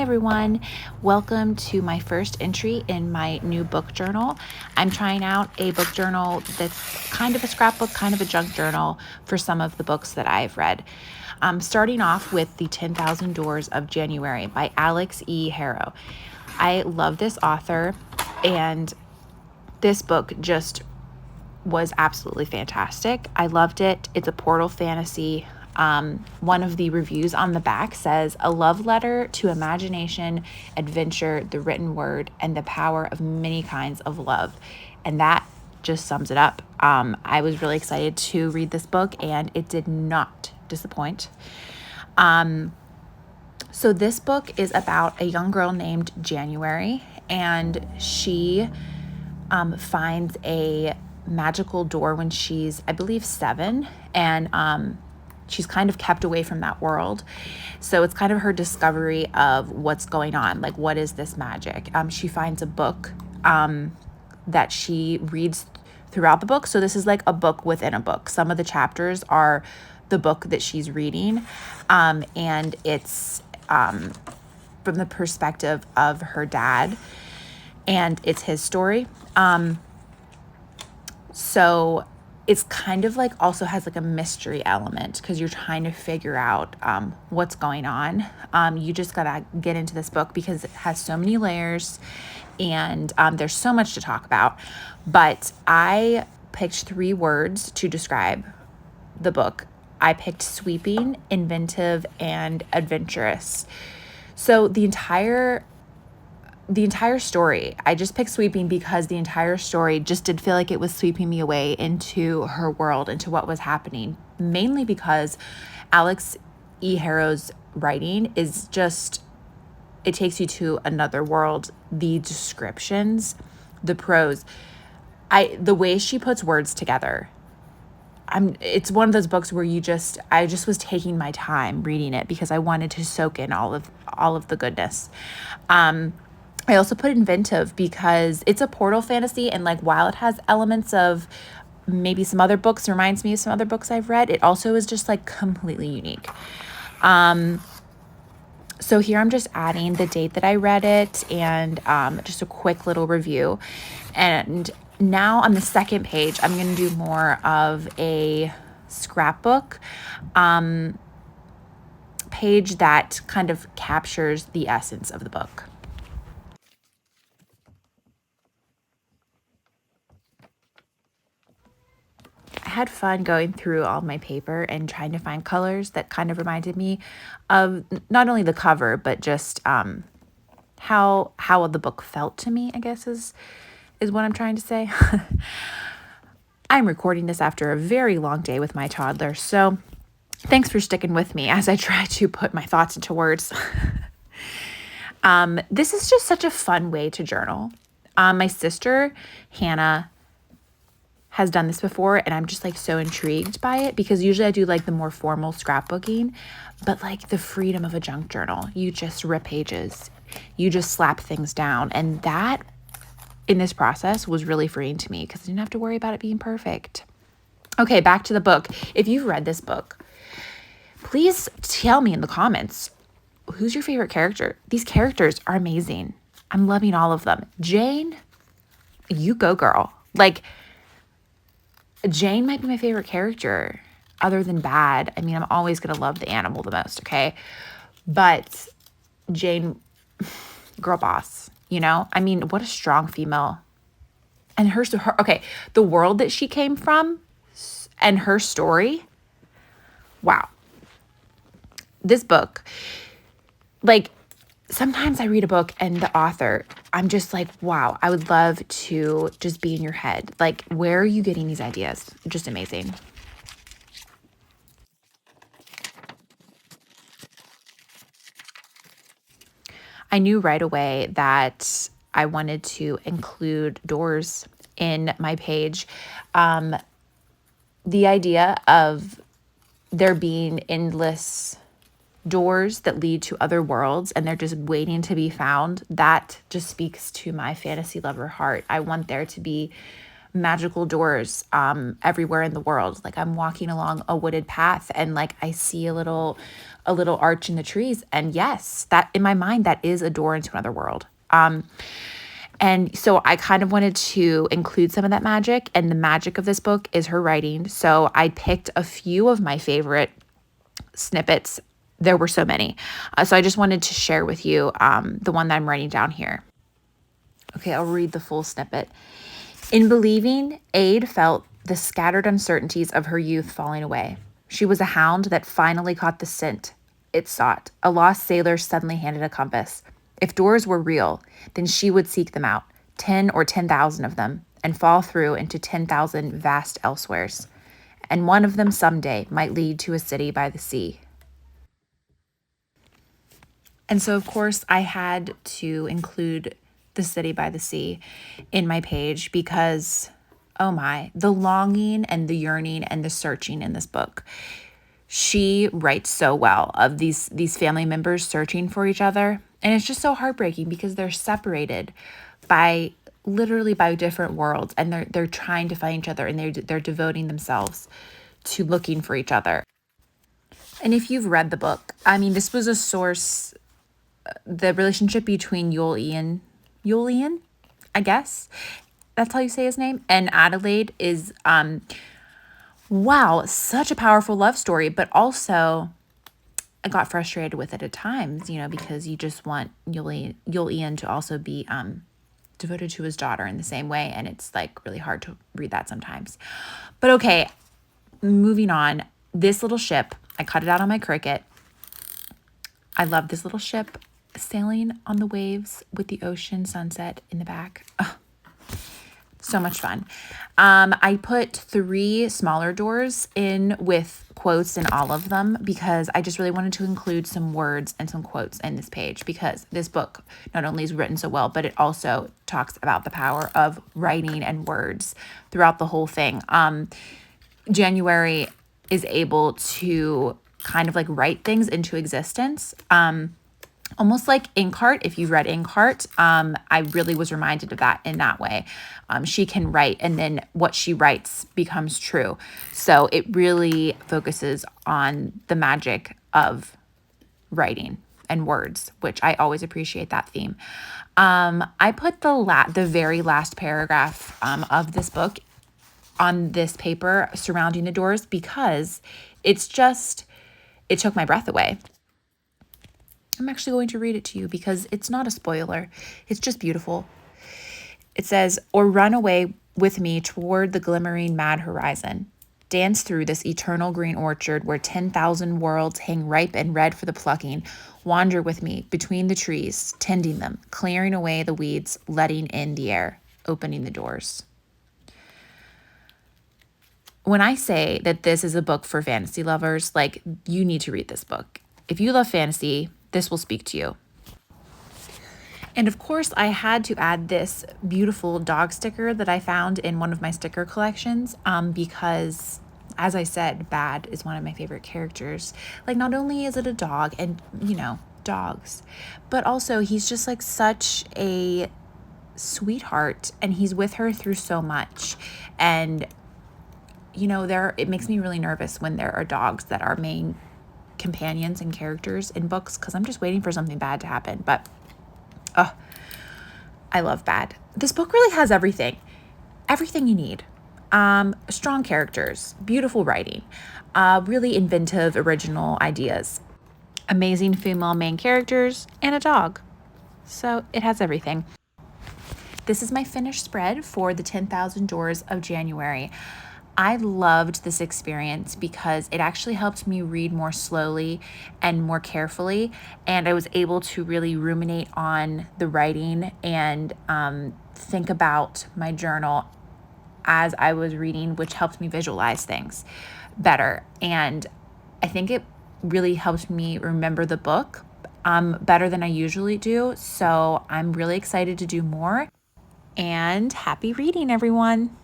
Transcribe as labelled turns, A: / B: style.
A: everyone. Welcome to my first entry in my new book journal. I'm trying out a book journal that's kind of a scrapbook, kind of a junk journal for some of the books that I've read. Starting off with The 10,000 Doors of January by Alix E. Harrow. I love this author, and this book just was absolutely fantastic. I loved it. It's a portal fantasy. One of the reviews on the back says, a love letter to imagination, adventure, the written word, and the power of many kinds of love. And that just sums it up. I was really excited to read this book, and it did not disappoint. So this book is about a young girl named January, and she finds a magical door when she's, I believe, 7, and she's kind of kept away from that world. So it's kind of her discovery of what's going on, like what is this magic. She finds a book that she reads throughout the book. So this is like a book within a book. Some of the chapters are the book that she's reading, and it's from the perspective of her dad, and it's his story. So it's kind of like also has like a mystery element because you're trying to figure out what's going on. You just gotta get into this book because it has so many layers, and there's so much to talk about. But I picked 3 words to describe the book. I picked sweeping, inventive, and adventurous. So the entire story, I just picked sweeping because the entire story just did feel like it was sweeping me away into her world, into what was happening, mainly because Alix E. Harrow's writing is just, it takes you to another world. The descriptions, the prose, the way she puts words together. It's one of those books where I just was taking my time reading it because I wanted to soak in all of the goodness. I also put inventive because it's a portal fantasy, and like while it has elements of maybe some other books, reminds me of some other books I've read, it also is just like completely unique. So here I'm just adding the date that I read it and just a quick little review. And now on the second page, I'm going to do more of a scrapbook page that kind of captures the essence of the book. I had fun going through all my paper and trying to find colors that kind of reminded me of not only the cover, but just how the book felt to me, I guess is what I'm trying to say. I'm recording this after a very long day with my toddler, so thanks for sticking with me as I try to put my thoughts into words. This is just such a fun way to journal. My sister, Hannah, has done this before, and I'm just like so intrigued by it because usually I do like the more formal scrapbooking, but like the freedom of a junk journal, you just rip pages, you just slap things down, and that in this process was really freeing to me because I didn't have to worry about it being perfect. Okay, back to the book. If you've read this book, please tell me in the comments, who's your favorite character? These characters are amazing. I'm loving all of them. Jane, you go girl. Like, Jane might be my favorite character other than Bad. I mean, I'm always going to love the animal the most, okay? But Jane, girl boss, you know? I mean, what a strong female. And her okay, the world that she came from and her story, wow. This book, like, sometimes I read a book and the author, I'm just like, wow, I would love to just be in your head. Like, where are you getting these ideas? Just amazing. I knew right away that I wanted to include doors in my page. The idea of there being endless doors that lead to other worlds and they're just waiting to be found, that just speaks to my fantasy lover heart. I want there to be magical doors everywhere in the world. Like I'm walking along a wooded path and like I see a little arch in the trees, and yes, that in my mind that is a door into another world. And so I kind of wanted to include some of that magic, and the magic of this book is her writing. So I picked a few of my favorite snippets. There were so many. So I just wanted to share with you the one that I'm writing down here. Okay, I'll read the full snippet. In believing, Aid felt the scattered uncertainties of her youth falling away. She was a hound that finally caught the scent it sought. A lost sailor suddenly handed a compass. If doors were real, then she would seek them out, 10 or 10,000 of them, and fall through into 10,000 vast elsewheres. And one of them someday might lead to a city by the sea. And so, of course, I had to include the city by the sea in my page because, oh my, the longing and the yearning and the searching in this book. She writes so well of these family members searching for each other. And it's just so heartbreaking because they're separated by literally by different worlds, and they're trying to find each other, and they're devoting themselves to looking for each other. And if you've read the book, I mean, this was a source, the relationship between Julian, I guess that's how you say his name, and Adelaide is, wow, such a powerful love story, but also I got frustrated with it at times, because you just want Julian to also be devoted to his daughter in the same way, and it's like really hard to read that sometimes. But okay, moving on. This little ship, I cut it out on my Cricut. I love this little ship sailing on the waves with the ocean sunset in the back. Oh, so much fun. I put 3 smaller doors in with quotes in all of them because I just really wanted to include some words and some quotes in this page, because this book not only is written so well, but it also talks about the power of writing and words throughout the whole thing. January is able to kind of like write things into existence. Almost like Inkheart. If you've read Inkheart, I really was reminded of that in that way. She can write, and then what she writes becomes true. So it really focuses on the magic of writing and words, which I always appreciate that theme. I put the very last paragraph of this book on this paper surrounding the doors because it took my breath away. I'm actually going to read it to you because it's not a spoiler. It's just beautiful. It says, "Or run away with me toward the glimmering mad horizon. Dance through this eternal green orchard where 10,000 worlds hang ripe and red for the plucking. Wander with me between the trees, tending them, clearing away the weeds, letting in the air, opening the doors." When I say that this is a book for fantasy lovers, like, you need to read this book. If you love fantasy, this will speak to you. And of course, I had to add this beautiful dog sticker that I found in one of my sticker collections because, as I said, Bad is one of my favorite characters. Like, not only is it a dog and, dogs, but also he's just like such a sweetheart, and he's with her through so much. And, it makes me really nervous when there are dogs that are main companions and characters in books because I'm just waiting for something bad to happen. But I love Bad. This book really has everything you need. Strong characters, beautiful writing, really inventive, original ideas, amazing female main characters, and a dog. So it has everything. This is my finished spread for the 10,000 Doors of January. I loved this experience because it actually helped me read more slowly and more carefully, and I was able to really ruminate on the writing and think about my journal as I was reading, which helped me visualize things better. And I think it really helped me remember the book better than I usually do. So I'm really excited to do more, and happy reading, everyone.